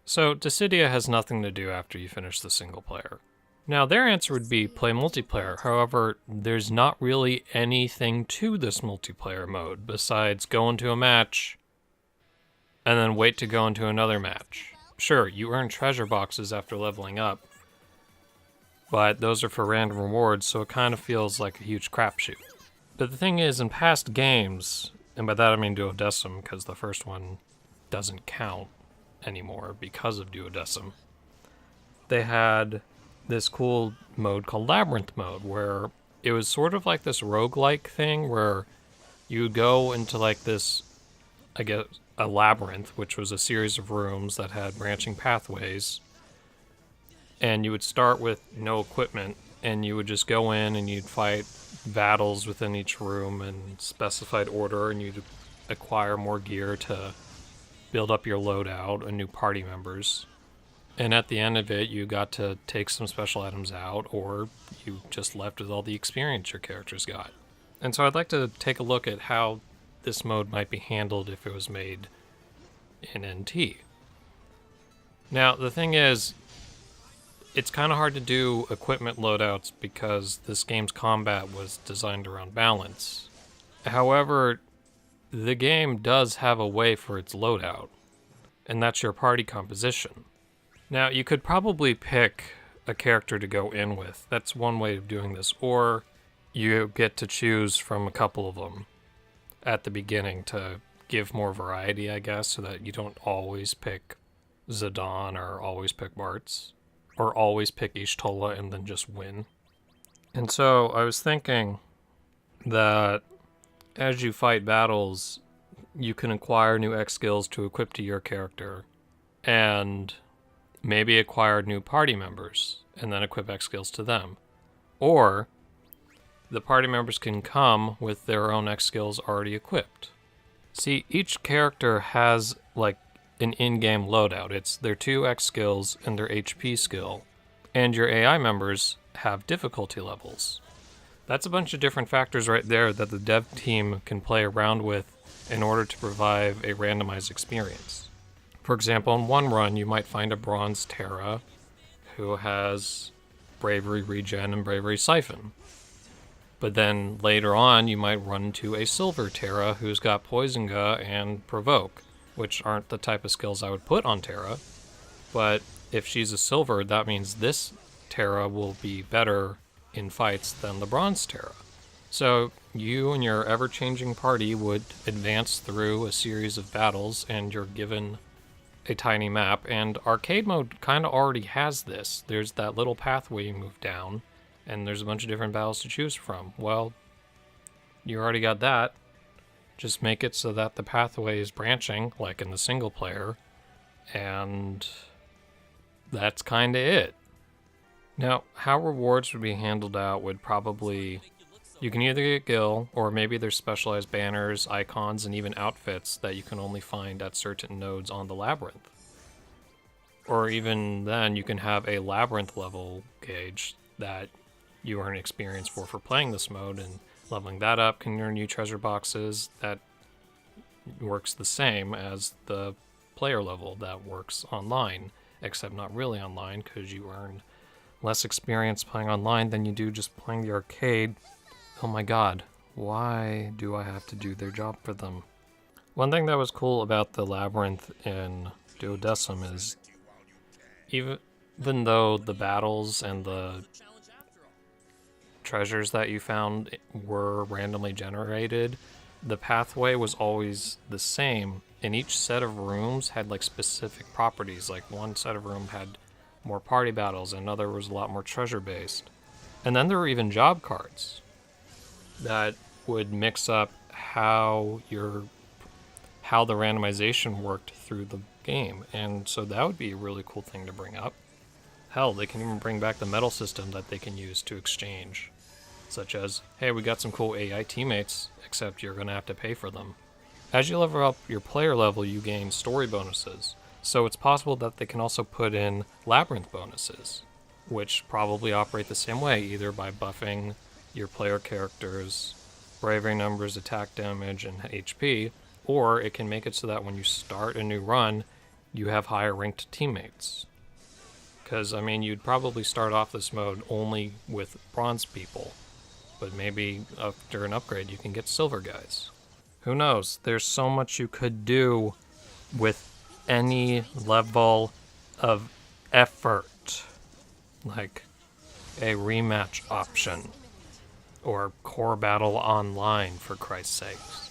So, Dissidia has nothing to do after you finish the single player. Now, their answer would be play multiplayer. However, there's not really anything to this multiplayer mode besides go into a match and then wait to go into another match. Sure, you earn treasure boxes after leveling up, but those are for random rewards, so it kind of feels like a huge crapshoot. But the thing is, in past games, and by that I mean Duodecim, because the first one doesn't count anymore because of Duodecim, they had this cool mode called Labyrinth mode, where it was sort of like this roguelike thing where you would go into like this, I guess, a labyrinth, which was a series of rooms that had branching pathways, and you would start with no equipment, and you would just go in and you'd fight battles within each room in specified order, and you'd acquire more gear to build up your loadout and new party members. And at the end of it, you got to take some special items out, or you just left with all the experience your characters got. And so I'd like to take a look at how this mode might be handled if it was made in NT. Now, the thing is, it's kind of hard to do equipment loadouts because this game's combat was designed around balance. However, the game does have a way for its loadout, and that's your party composition. Now, you could probably pick a character to go in with. That's one way of doing this. Or you get to choose from a couple of them at the beginning to give more variety, I guess, so that you don't always pick Zidane or always pick Bartz or always pick Ishtola and then just win. And so I was thinking that as you fight battles, you can acquire new X skills to equip to your character and maybe acquire new party members and then equip X skills to them. Or the party members can come with their own X skills already equipped. See, each character has like an in-game loadout. It's their 2 X skills and their HP skill. And your AI members have difficulty levels. That's a bunch of different factors right there that the dev team can play around with in order to provide a randomized experience. For example, in one run, you might find a Bronze Terra who has Bravery Regen and Bravery Siphon. But then later on, you might run into a Silver Terra who's got Poisonga and Provoke, which aren't the type of skills I would put on Terra. But if she's a Silver, that means this Terra will be better in fights than the Bronze Terra. So you and your ever-changing party would advance through a series of battles, and you're given a tiny map, and arcade mode kind of already has this. There's that little pathway you move down, and there's a bunch of different battles to choose from. Well, you already got that. Just make it so that the pathway is branching, like in the single player, and that's kind of it. Now, how rewards would be handled out would probably... You can either get Gil, or maybe there's specialized banners, icons, and even outfits that you can only find at certain nodes on the Labyrinth. Or even then, you can have a Labyrinth level gauge that you earn experience for playing this mode, and leveling that up can earn you treasure boxes that works the same as the player level that works online, except not really online, because you earn less experience playing online than you do just playing the arcade. Oh my god, why do I have to do their job for them? One thing that was cool about the Labyrinth in Duodecim is even though the battles and the treasures that you found were randomly generated, the pathway was always the same, and each set of rooms had like specific properties. Like one set of room had more party battles, and another was a lot more treasure based. And then there were even job cards that would mix up how the randomization worked through the game. And so that would be a really cool thing to bring up. Hell, they can even bring back the medal system that they can use to exchange. Such as, hey, we got some cool AI teammates, except you're going to have to pay for them. As you level up your player level, you gain story bonuses. So it's possible that they can also put in Labyrinth bonuses, which probably operate the same way, either by buffing your player characters' bravery numbers, attack damage, and HP, or it can make it so that when you start a new run, you have higher ranked teammates. Because, I mean, you'd probably start off this mode only with bronze people, but maybe after an upgrade you can get silver guys. Who knows? There's so much you could do with any level of effort. Like a rematch option. Or core battle online, for Christ's sakes.